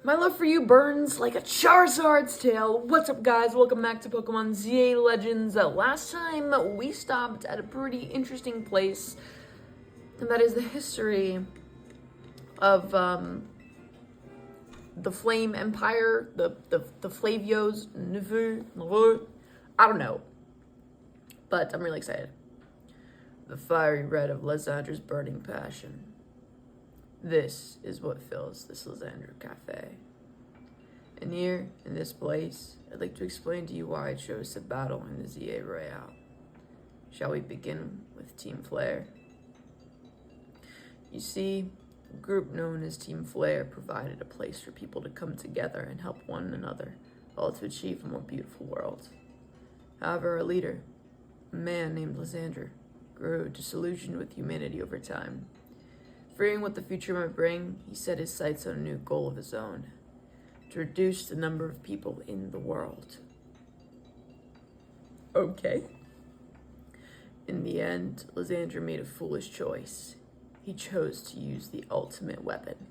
My love for you burns like a Charizard's tail. What's up, guys? Welcome back to Pokemon ZA Legends. Last time, we stopped at a pretty interesting place, and that is the history of the Flame Empire, the Flavios, I don't know, but I'm really excited. The fiery red of Lysandre's burning passion. This is what fills this Lysandre cafe. And here, in this place, I'd like to explain to you why I chose to battle in the ZA Royale. Shall we begin with Team Flare? You see, a group known as Team Flare provided a place for people to come together and help one another, all to achieve a more beautiful world. However, our leader, a man named Lysandre, grew disillusioned with humanity over time. Fearing what the future might bring, he set his sights on a new goal of his own: to reduce the number of people in the world. Okay. In the end, Lysandre made a foolish choice. He chose to use the ultimate weapon.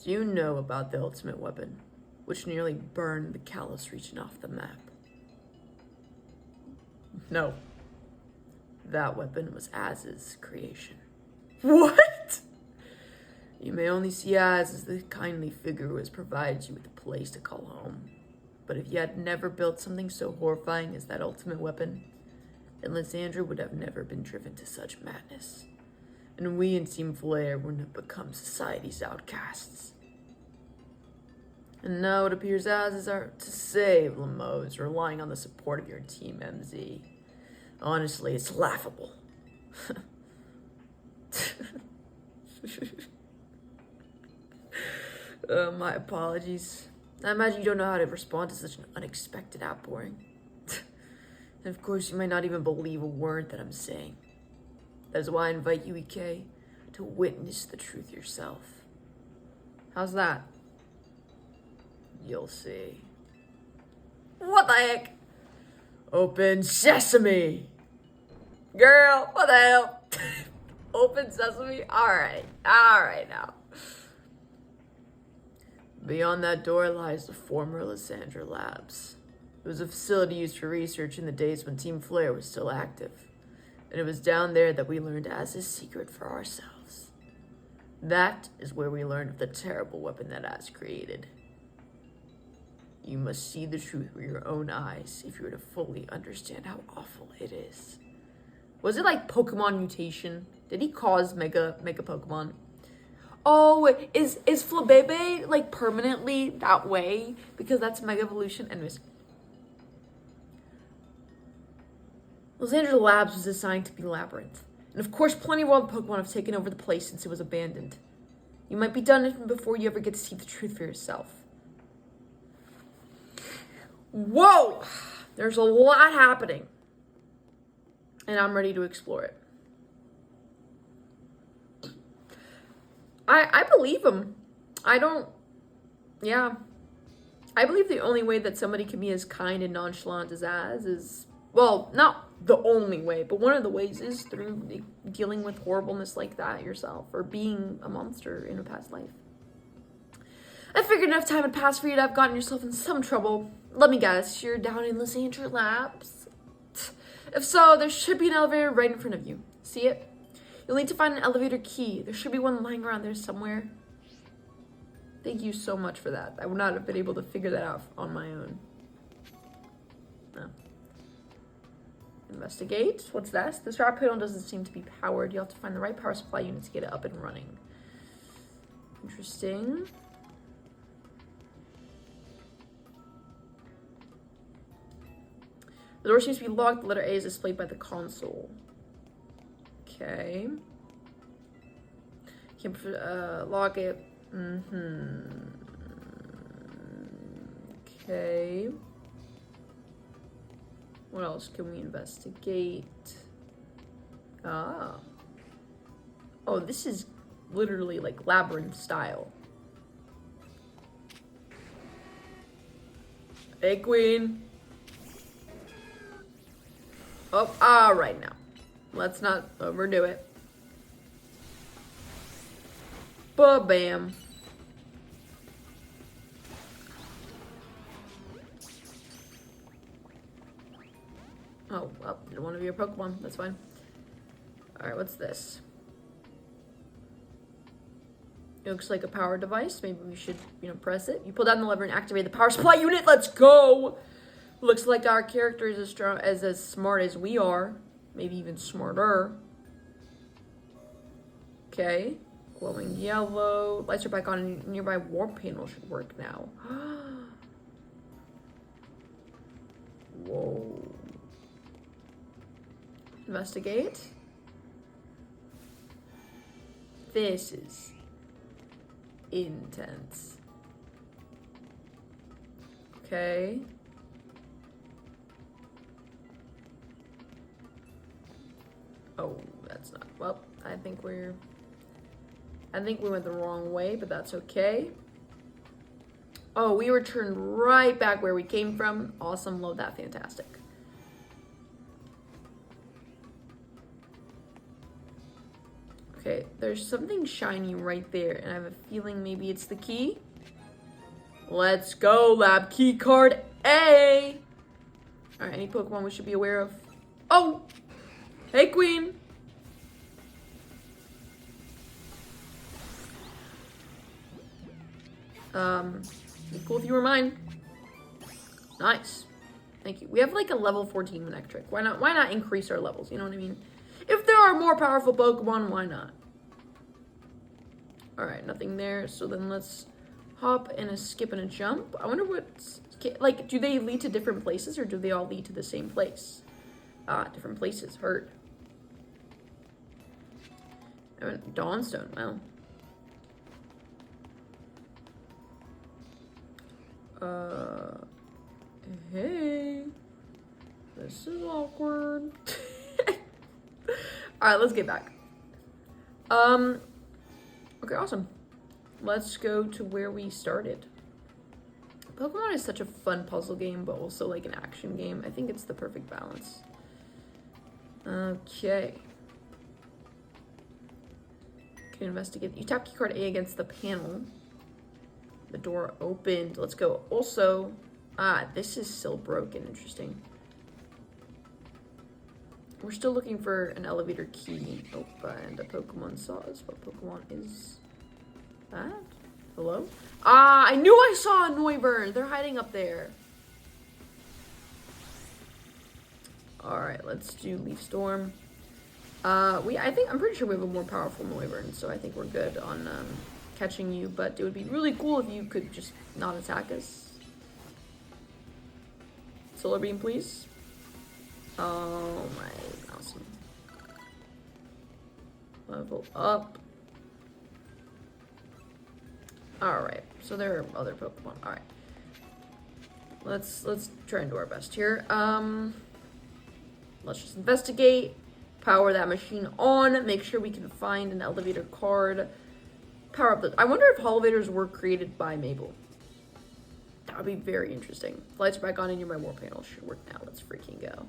Do you know about the ultimate weapon, which nearly burned the Kalos region off the map? No. That weapon was Az's creation. What? You may only see Az as the kindly figure who has provided you with a place to call home. But if you had never built something so horrifying as that ultimate weapon, then Lysandre would have never been driven to such madness. And we in Team Flare wouldn't have become society's outcasts. And now it appears Az is out to save Limoges, relying on the support of your Team MZ. Honestly, it's laughable. My apologies. I imagine you don't know how to respond to such an unexpected outpouring. And of course, you might not even believe a word that I'm saying. That is why I invite you, EK, to witness the truth yourself. How's that? You'll see. What the heck? Open sesame! Girl, what the hell? Open sesame? Alright now. Beyond that door lies the former Lysandre Labs. It was a facility used for research in the days when Team Flare was still active. And it was down there that we learned Az's secret for ourselves. That is where we learned of the terrible weapon that Az created. You must see the truth with your own eyes if you were to fully understand how awful it is. Was it like Pokemon mutation? Did he cause Mega Pokemon? Oh, is Flabebe like permanently that way? Because that's Mega Evolution. Anyways. Lysandre Labs was designed to be Labyrinth. And of course, plenty of wild Pokemon have taken over the place since it was abandoned. You might be done even before you ever get to see the truth for yourself. Whoa! There's a lot happening. And I'm ready to explore it. I believe him. I believe the only way that somebody can be as kind and nonchalant as Az is, well, not the only way, but one of the ways is through dealing with horribleness like that yourself, or being a monster in a past life. I figured enough time had passed for you to have gotten yourself in some trouble. Let me guess, you're down in Lysandre Labs? If so, there should be an elevator right in front of you. See it? You'll need to find an elevator key. There should be one lying around there somewhere. Thank you so much for that. I would not have been able to figure that out on my own. No. Investigate. What's this? This rock panel doesn't seem to be powered. You'll have to find the right power supply unit to get it up and running. Interesting. The door seems to be locked. The letter A is displayed by the console. Okay. Can't lock it. Okay. What else can we investigate? Ah. Oh, this is literally like labyrinth style. Hey, Queen. Oh, all right now. Let's not overdo it. Ba-bam. Oh, well, didn't want to be a Pokemon. That's fine. Alright, what's this? It looks like a power device. Maybe we should, press it. You pull down the lever and activate the power supply unit. Let's go! Looks like our character is as smart as we are. Maybe even smarter. Okay. Glowing yellow. Lights are back on and nearby warp panel should work now. Whoa. Investigate. This is intense. Okay. Oh, that's not, well, I think we went the wrong way, but that's okay. Oh, we returned right back where we came from. Awesome, love that, fantastic. Okay, there's something shiny right there, and I have a feeling maybe it's the key. Let's go, lab key card A! Alright, any Pokemon we should be aware of? Oh! Hey, Queen! Be cool if you were mine. Nice. Thank you. We have like a level 14 Manectric. Why not increase our levels? You know what I mean? If there are more powerful Pokemon, why not? Alright, nothing there. So then let's hop and a skip and a jump. I wonder what's... Like, do they lead to different places or do they all lead to the same place? Ah, different places. Heard. Dawnstone. Wow. Hey. This is awkward. Alright, let's get back. Okay, awesome. Let's go to where we started. Pokemon is such a fun puzzle game, but also like an action game. I think it's the perfect balance. Okay. Can investigate. You tap keycard A against the panel. The door opened. Let's go. Also, this is still broken. Interesting. We're still looking for an elevator key. Oh, and a Pokemon saw us. What Pokemon is that? Hello? Ah, I knew I saw a Noivern. They're hiding up there. Alright, let's do Leaf Storm. I'm pretty sure we have a more powerful Noivern, so I think we're good on catching you, but it would be really cool if you could just not attack us. Solar Beam, please. Oh my, awesome. Level up. Alright, so there are other Pokemon. Alright. Let's try and do our best here. Let's just investigate. Power that machine on. Make sure we can find an elevator card. Power up the... I wonder if elevators were created by Mabel. That would be very interesting. Lights are back on and your warp panel should work now. Let's freaking go.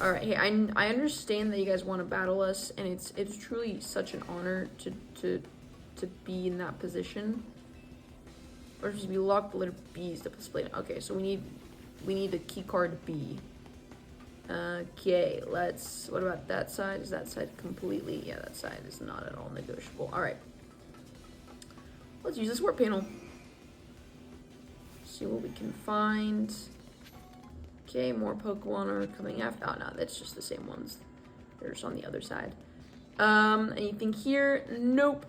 Alright, hey, I understand that you guys want to battle us, and it's truly such an honor to be in that position. Or just be locked the letter B is the display. Okay, so we need the key card B. Okay, what about that side? Is that side completely, yeah, that side is not at all negotiable. Alright. Let's use this warp panel. See what we can find. Okay, more Pokemon are coming after. Oh no, that's just the same ones. They're just on the other side. Anything here? Nope.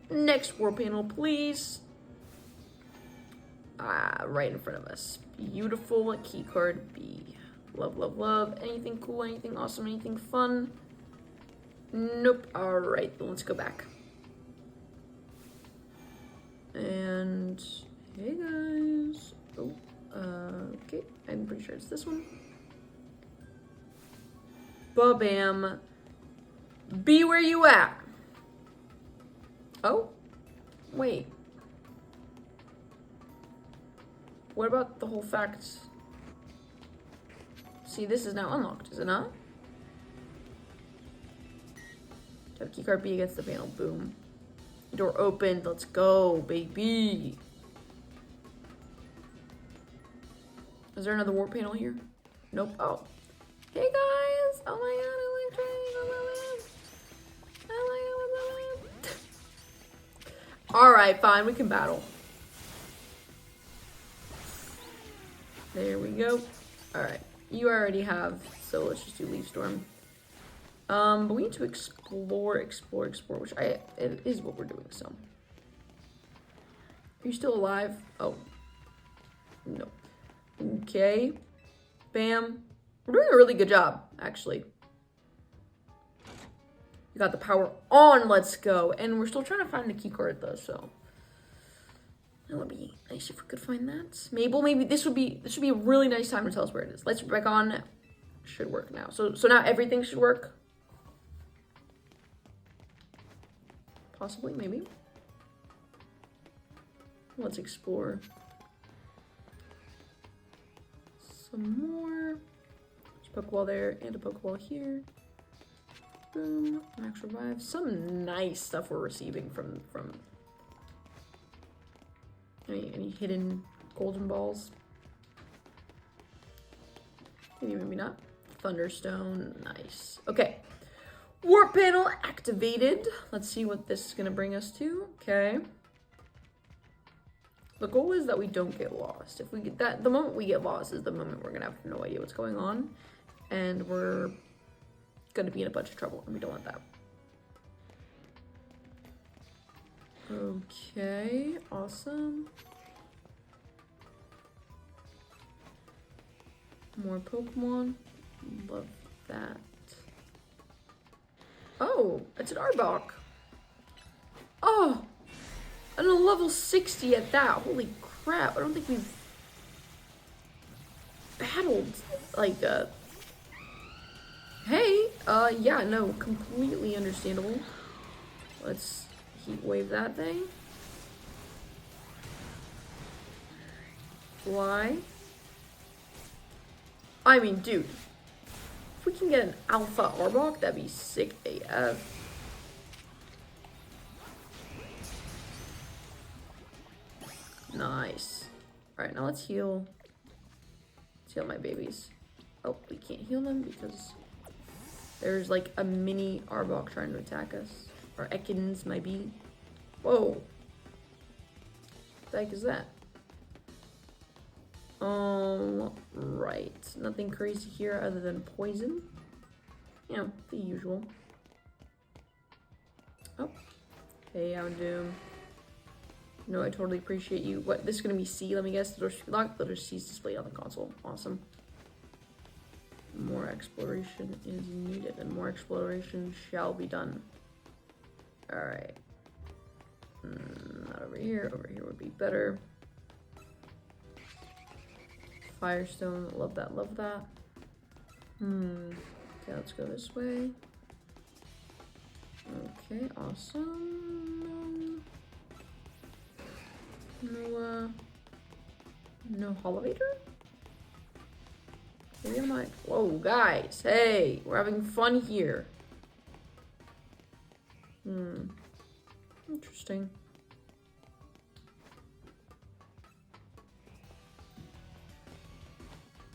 Next warp panel, please. Right in front of us. Beautiful key card B. Love, love, love. Anything cool, anything awesome, anything fun? Nope. Alright, then let's go back. And hey guys. Oh, okay. I'm pretty sure it's this one. Ba-bam. Be where you at. Oh, wait. What about the whole fact? See, this is now unlocked, is it not? Tap keycard B against the panel. Boom. Door opened. Let's go, baby. Is there another warp panel here? Nope. Oh. Hey guys! Oh my god, I like training. Oh my god. Alright, fine, we can battle. There we go. Alright. You already have, so let's just do Leaf Storm. But we need to explore, which it is what we're doing, so. Are you still alive? Oh. No. Okay. Bam. We're doing a really good job, actually. We got the power on, let's go. And we're still trying to find the key card though, so. That would be nice if we could find that. Mabel, maybe this should be a really nice time to tell us where it is. Let's back on. Should work now. So now everything should work. Possibly, maybe. Let's explore some more. There's a Pokeball there and a Pokeball here. Boom. Max revive. Some nice stuff we're receiving from any hidden golden balls. Maybe not. Thunderstone. Nice. Okay. Warp panel activated. Let's see what this is gonna bring us to. Okay. The goal is that we don't get lost. If we get that, the moment we get lost is the moment we're gonna have no idea what's going on, and we're gonna be in a bunch of trouble, and we don't want that. Okay, awesome. More Pokemon. Love that. Oh, it's an Arbok. Oh, and a level 60 at that. Holy crap. I don't think we've battled like hey, yeah, no, completely understandable. Let's heat wave that thing. Fly. I mean, dude. If we can get an Alpha Arbok, that'd be sick AF. Nice. Alright, now let's heal. Let's heal my babies. Oh, we can't heal them because there's like a mini Arbok trying to attack us. Or Ekans, maybe. Whoa. What the heck is that? Right. Nothing crazy here other than poison. You know, the usual. Oh. Hey, Houndoom. No, I totally appreciate you. What, this is gonna be C, let me guess. The door should be locked. The door C's displayed on the console. Awesome. More exploration is needed, and more exploration shall be done. Alright. Not over here. Over here would be better. Firestone, love that, love that. Okay, let's go this way. Okay, awesome. No elevator? Maybe I'm like, whoa, guys, hey, we're having fun here. Interesting.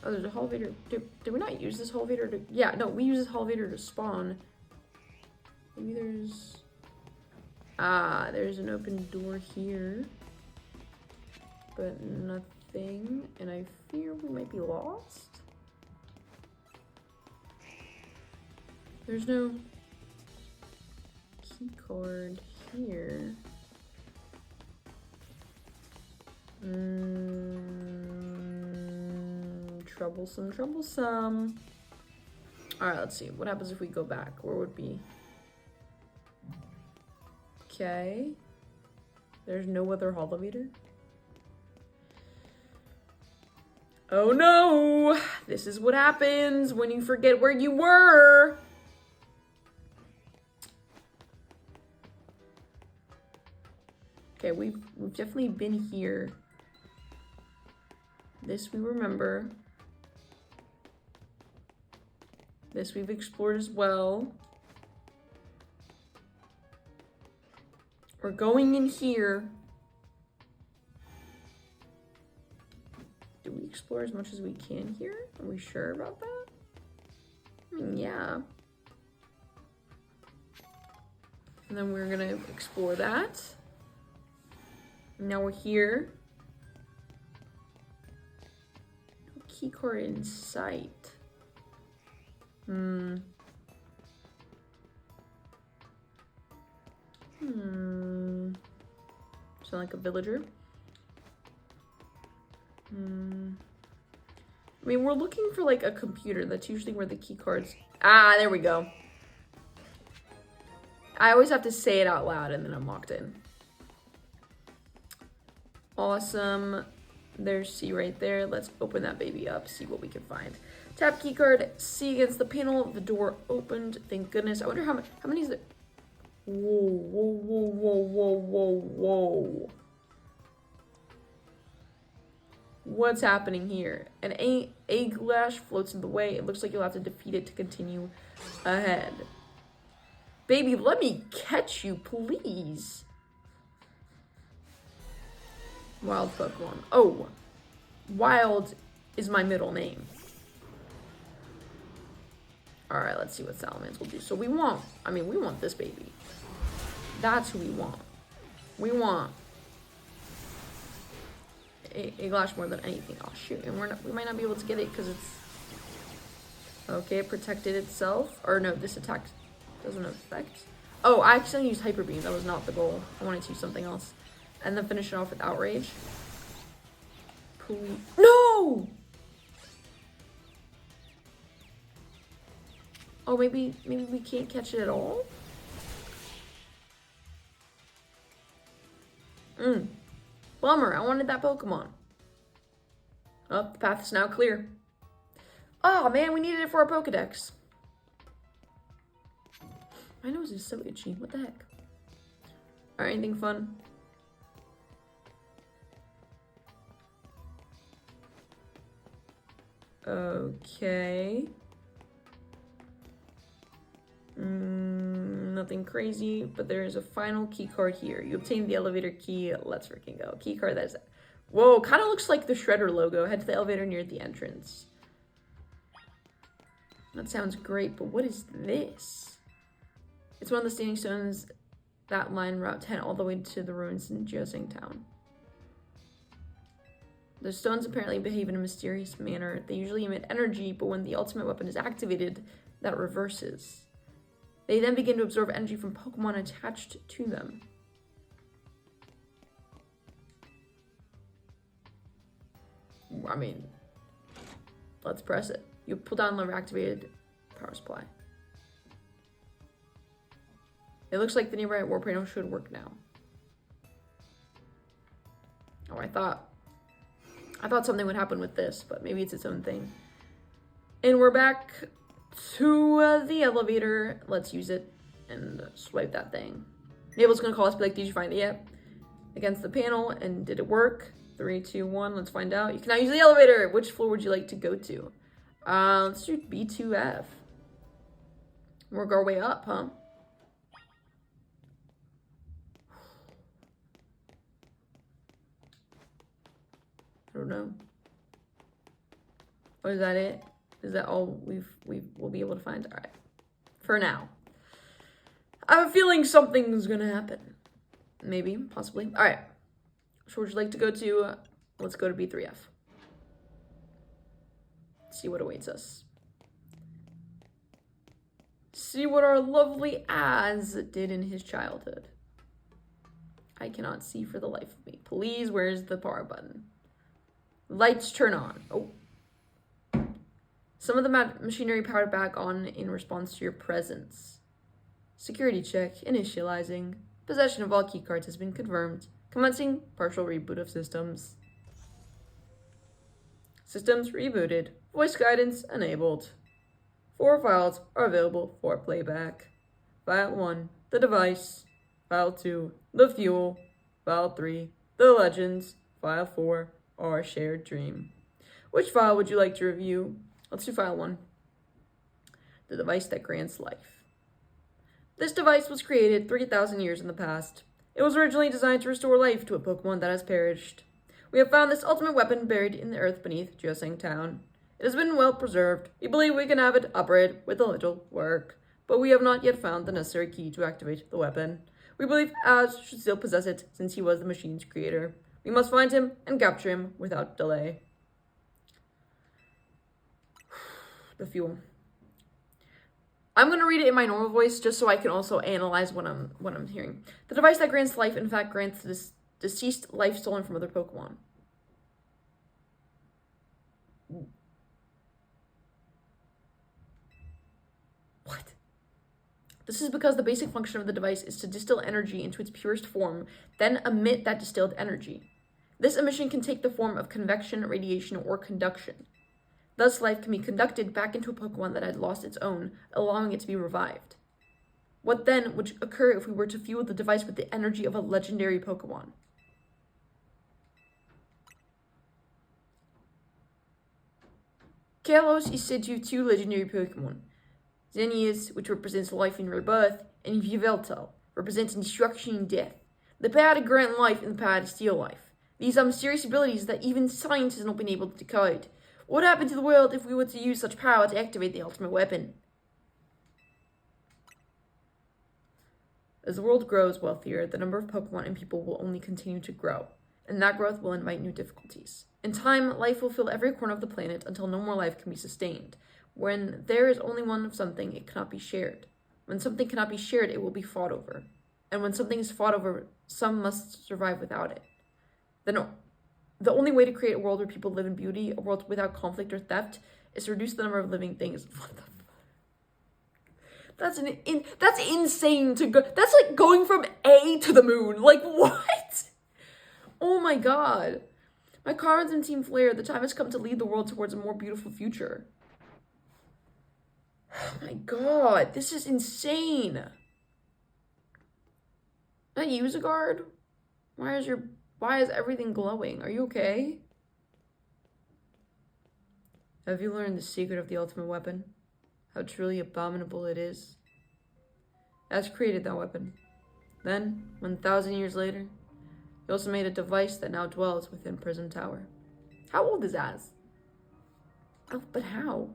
Oh, there's a elevator. Did we not use this elevator to... Yeah, no, we use this elevator to spawn. Maybe there's... Ah, there's an open door here. But nothing. And I fear we might be lost. There's no key card here. Troublesome. Alright, let's see. What happens if we go back? Where would be? Okay. There's no other elevator. Oh no! This is what happens when you forget where you were! Okay, we've definitely been here. This we remember. This we've explored as well. We're going in here. Do we explore as much as we can here? Are we sure about that? I mean, yeah. And then we're gonna explore that. Now we're here. No key card in sight. Sound like a villager. I mean, we're looking for like a computer. That's usually where the key cards. Ah, there we go. I always have to say it out loud and then I'm locked in. Awesome. There's C right there. Let's open that baby up, see what we can find. Tap key card, C against the panel. The door opened. Thank goodness. I wonder how many is there? Whoa, whoa, whoa, whoa, whoa, whoa, whoa. What's happening here? An egg lash floats in the way. It looks like you'll have to defeat it to continue ahead. Baby, let me catch you, please. Wild Pokemon. Oh, Wild is my middle name. All right, let's see what Salamence will do. So we want this baby. That's who we want. We want a Glash more than anything. Oh shoot, and we might not be able to get it because it's okay. It protected itself, or no, this attack doesn't affect. Oh, I accidentally used Hyper Beam. That was not the goal. I wanted to use something else, and then finish it off with Outrage. Please. No. Oh, maybe we can't catch it at all. Bummer, I wanted that Pokemon. Oh, the path is now clear. Oh man, we needed it for our Pokedex. My nose is so itchy, what the heck? Alright, anything fun? Okay. Nothing crazy, but there is a final key card here. You obtained the elevator key. Let's freaking go. Key card that is... Whoa, kind of looks like the Shredder logo. Head to the elevator near the entrance. That sounds great, but what is this? It's one of the standing stones that line Route 10 all the way to the ruins in Jiuzhang Town. The stones apparently behave in a mysterious manner. They usually emit energy, but when the ultimate weapon is activated, that reverses. They then begin to absorb energy from Pokemon attached to them. I mean, let's press it. You pull down lever activated power supply. It looks like the nearby warp panel should work now. Oh, I thought something would happen with this, but maybe it's its own thing. And we're back to the elevator. Let's use it and swipe that thing. Mabel's gonna call us, be like, did you find it yet? Against the panel, and did it work? 3, 2, 1, let's find out. You can now use the elevator. Which floor would you like to go to? Let's do B2F. Work our way up, huh? I don't know. Oh, is that it? Is that all we'll be able to find? All right. For now. I have a feeling something's gonna happen. Maybe, possibly. All right. So would you like to go to? Let's go to B3F. See what awaits us. See what our lovely Az did in his childhood. I cannot see for the life of me. Please, where's the power button? Lights turn on. Oh. Some of the machinery powered back on in response to your presence. Security check initializing. Possession of all keycards has been confirmed. Commencing partial reboot of systems. Systems rebooted. Voice guidance enabled. 4 files are available for playback. File 1, the device. File 2, the fuel. File 3, the legends. File 4, our shared dream. Which file would you like to review? Let's do file 1. The device that grants life. This device was created 3,000 years in the past. It was originally designed to restore life to a Pokemon that has perished. We have found this ultimate weapon buried in the earth beneath Jiaseng Town. It has been well preserved. We believe we can have it operate with a little work, but we have not yet found the necessary key to activate the weapon. We believe Az should still possess it since he was the machine's creator. We must find him and capture him without delay. The fuel. I'm going to read it in my normal voice just so I can also analyze what I'm hearing. The device that grants life, in fact, grants this deceased life stolen from other Pokemon. What? This is because the basic function of the device is to distill energy into its purest form, then emit that distilled energy. This emission can take the form of convection, radiation, or conduction. Thus, life can be conducted back into a Pokemon that had lost its own, allowing it to be revived. What then would occur if we were to fuel the device with the energy of a legendary Pokemon? Kalos is said to have two legendary Pokemon. Xenius, which represents life and rebirth, and Yveltal, representing destruction and death. The power to grant life and the power to steal life. These are mysterious abilities that even science has not been able to decode. What would happen to the world if we were to use such power to activate the ultimate weapon? As the world grows wealthier, the number of Pokemon and people will only continue to grow, and that growth will invite new difficulties. In time, life will fill every corner of the planet until no more life can be sustained. When there is only one of something, it cannot be shared. When something cannot be shared, it will be fought over. And when something is fought over, some must survive without it. Then the only way to create a world where people live in beauty, a world without conflict or theft, is to reduce the number of living things. What the fuck? That's insane to go. That's like going from A to the moon. Like, what? Oh my god. My cards and Team Flare, the time has come to lead the world towards a more beautiful future. Oh my god, this is insane. Not you, Zygarde? Why is everything glowing? Are you okay? Have you learned the secret of the ultimate weapon? How truly abominable it is? Az created that weapon. Then, 1,000 years later, he also made a device that now dwells within Prism Tower. How old is Az? Oh, but how?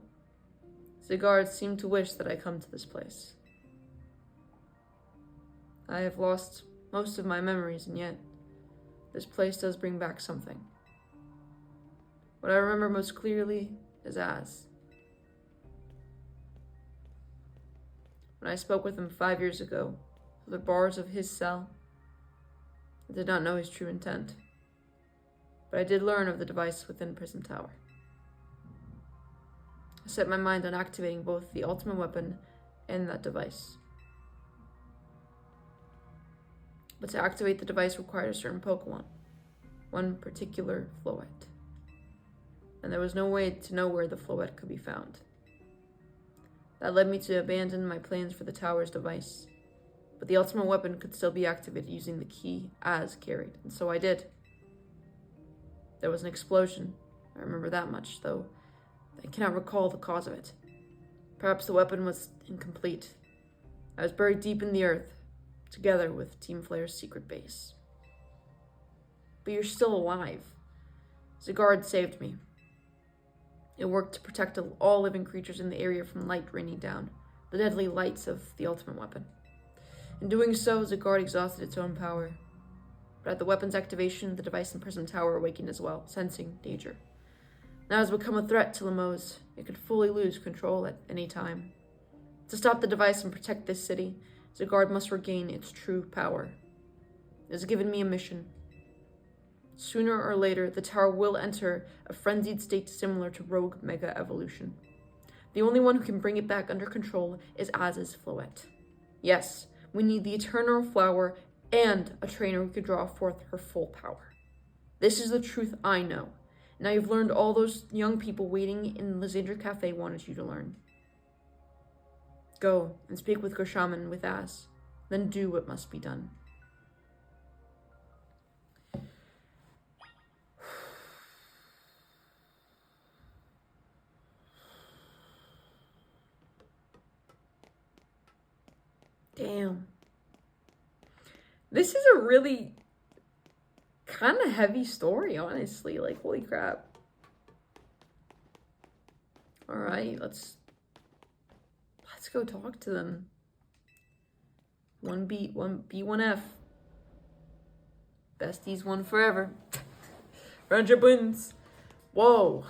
Zygarde seemed to wish that I come to this place. I have lost most of my memories, and yet this place does bring back something. What I remember most clearly is Az. When I spoke with him 5 years ago, through the bars of his cell, I did not know his true intent, but I did learn of the device within Prism Tower. I set my mind on activating both the ultimate weapon and that device. But to activate the device required a certain Pokemon, one particular Floette. And there was no way to know where the Floette could be found. That led me to abandon my plans for the tower's device. But the ultimate weapon could still be activated using the key Az carried, and so I did. There was an explosion. I remember that much, though I cannot recall the cause of it. Perhaps the weapon was incomplete. I was buried deep in the earth, together with Team Flare's secret base. But you're still alive. Zygarde saved me. It worked to protect all living creatures in the area from light raining down, the deadly lights of the ultimate weapon. In doing so, Zygarde exhausted its own power. But at the weapon's activation, the device in Prism Tower awakened as well, sensing danger. Now it has become a threat to Limoges. It could fully lose control at any time. To stop the device and protect this city, Zygarde must regain its true power. It has given me a mission. Sooner or later, the tower will enter a frenzied state similar to Rogue Mega Evolution. The only one who can bring it back under control is Az's Floette. Yes, we need the Eternal Flower and a trainer who could draw forth her full power. This is the truth I know. Now you've learned all those young people waiting in Lysandre Cafe wanted you to learn. Go and speak with Gershaman with Az, then do what must be done. Damn. This is a really kind of heavy story, honestly. Like, holy crap. All right, let's go talk to them. 1B, 1B, 1F. Besties, one forever. Friendship wins. Whoa.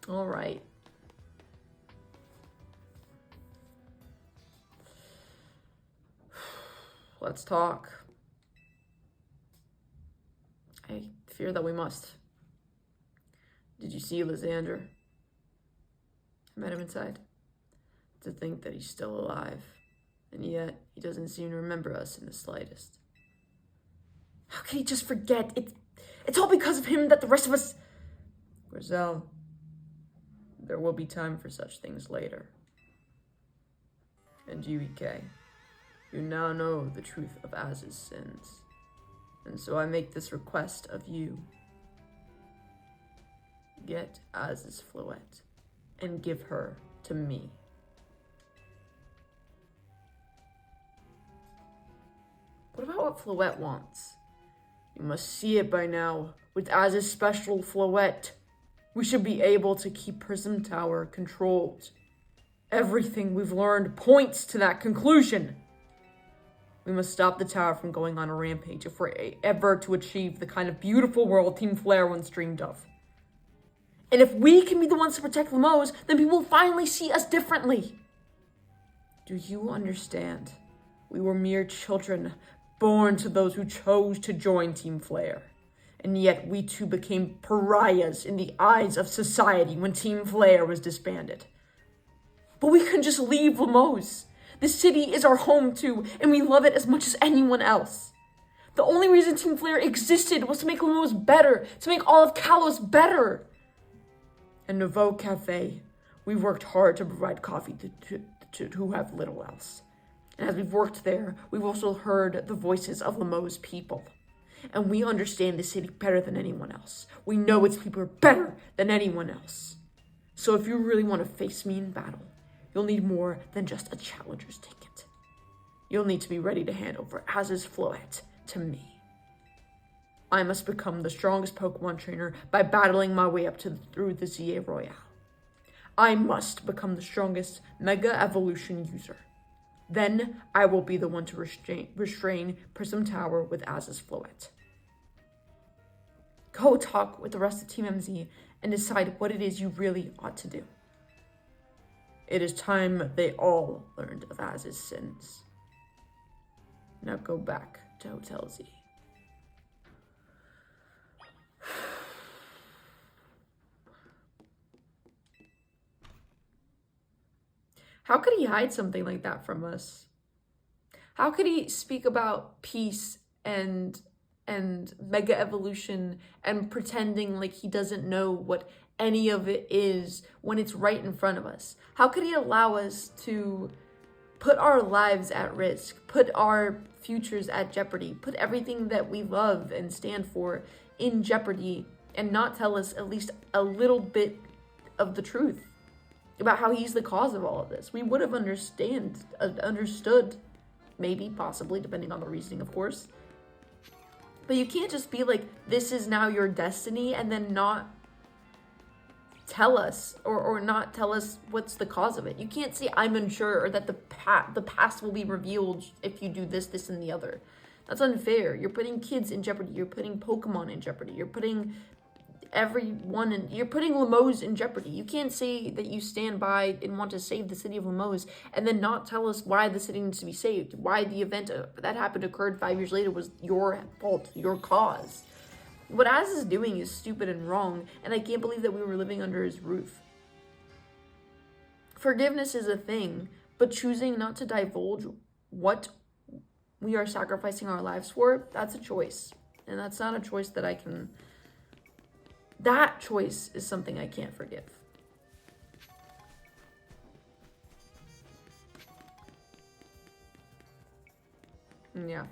All right. Let's talk. I fear that we must. Did you see Lysandre? I met him inside. To think that he's still alive, and yet he doesn't seem to remember us in the slightest. How can he just forget? It's all because of him that the rest of us... Grizel, there will be time for such things later. And you, EK, you now know the truth of Az's sins. And so I make this request of you. Get Az's Floette and give her to me. What about what Floette wants? You must see it by now. With Az's special Floette, we should be able to keep Prism Tower controlled. Everything we've learned points to that conclusion. We must stop the tower from going on a rampage if we're ever to achieve the kind of beautiful world Team Flare once dreamed of. And if we can be the ones to protect Limoges, then people will finally see us differently. Do you understand? We were mere children, born to those who chose to join Team Flare. And yet we too became pariahs in the eyes of society when Team Flare was disbanded. But we couldn't just leave Limoges. This city is our home too, and we love it as much as anyone else. The only reason Team Flare existed was to make Limoges better, to make all of Kalos better. And Nouveau Cafe, we worked hard to provide coffee to who have little else. And as we've worked there, we've also heard the voices of Limoges people. And we understand the city better than anyone else. We know its people are better than anyone else. So if you really want to face me in battle, you'll need more than just a challenger's ticket. You'll need to be ready to hand over Az's Floette to me. I must become the strongest Pokemon trainer by battling my way up through the ZA Royale. I must become the strongest Mega Evolution user. Then I will be the one to restrain Prism Tower with Az's Floette. Go talk with the rest of Team MZ and decide what it is you really ought to do. It is time they all learned of Az's sins. Now go back to Hotel Z. How could he hide something like that from us? How could he speak about peace and Mega Evolution and pretending like he doesn't know what any of it is when it's right in front of us? How could he allow us to put our lives at risk, put our futures at jeopardy, put everything that we love and stand for in jeopardy, and not tell us at least a little bit of the truth about how he's the cause of all of this? We would have understood, maybe, possibly, depending on the reasoning, of course. But you can't just be like, this is now your destiny, and then not tell us, or not tell us what's the cause of it. You can't say, I'm unsure, or that the past will be revealed if you do this, this, and the other. That's unfair. You're putting kids in jeopardy. You're putting Pokemon in jeopardy. You're putting everyone in, you're putting Limoges in jeopardy. You can't say that you stand by and want to save the city of Limoges and then not tell us why the city needs to be saved, why the event that happened occurred 5 years later was your fault, your cause. What Az is doing is stupid and wrong, and I can't believe that we were living under his roof. Forgiveness is a thing, but choosing not to divulge what we are sacrificing our lives for, that's a choice. And that's not a choice that I can... That choice is something I can't forgive. Yeah.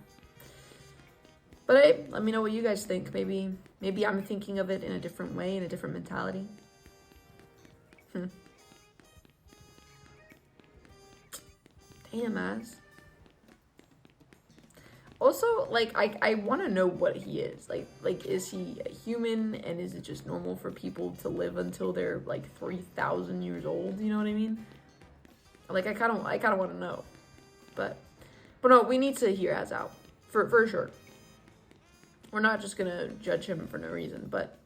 But hey, let me know what you guys think. Maybe I'm thinking of it in a different way, in a different mentality. Damn, Az. Also, like, I want to know what he is. Like, is he a human, and is it just normal for people to live until they're, like, 3,000 years old? You know what I mean? Like, I kind of want to know. But no, we need to hear Az out. For sure. We're not just going to judge him for no reason, but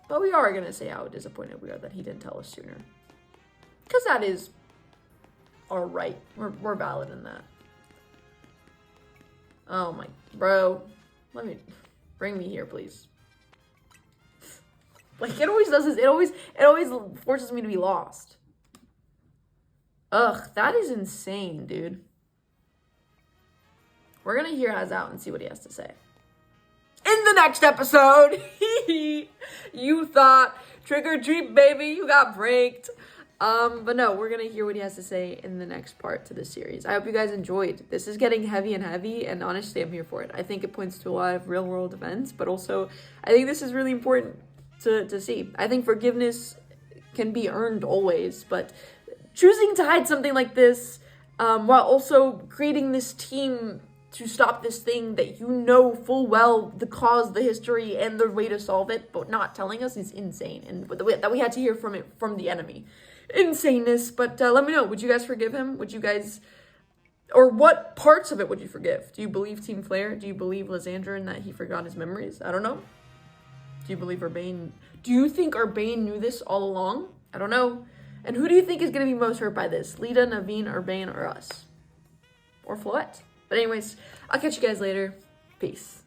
we are going to say how disappointed we are that he didn't tell us sooner. Because that is our right. We're valid in that. Oh my, bro. Bring me here, please. Like, it always does this. It always forces me to be lost. Ugh, that is insane, dude. We're gonna hear Az out and see what he has to say. In the next episode, you thought, trick or treat, baby, you got pranked. But no, we're gonna hear what he has to say in the next part to this series. I hope you guys enjoyed. This is getting heavy, and honestly, I'm here for it. I think it points to a lot of real world events, but also, I think this is really important to see. I think forgiveness can be earned always, but choosing to hide something like this, while also creating this team to stop this thing that you know full well the cause, the history, and the way to solve it, but not telling us is insane. And that we had to hear from the enemy. Insaneness. But let me know, would you guys forgive him? Would you guys, or what parts of it would you forgive? Do you believe Team Flare? Do you believe Lysandre and that he forgot his memories? I don't know. Do you believe Urbane? Do you think Urbane knew this all along? I don't know. And who do you think is going to be most hurt by this? Lita, Naveen, Urbane, or us? Or Floette? But anyways, I'll catch you guys later. Peace.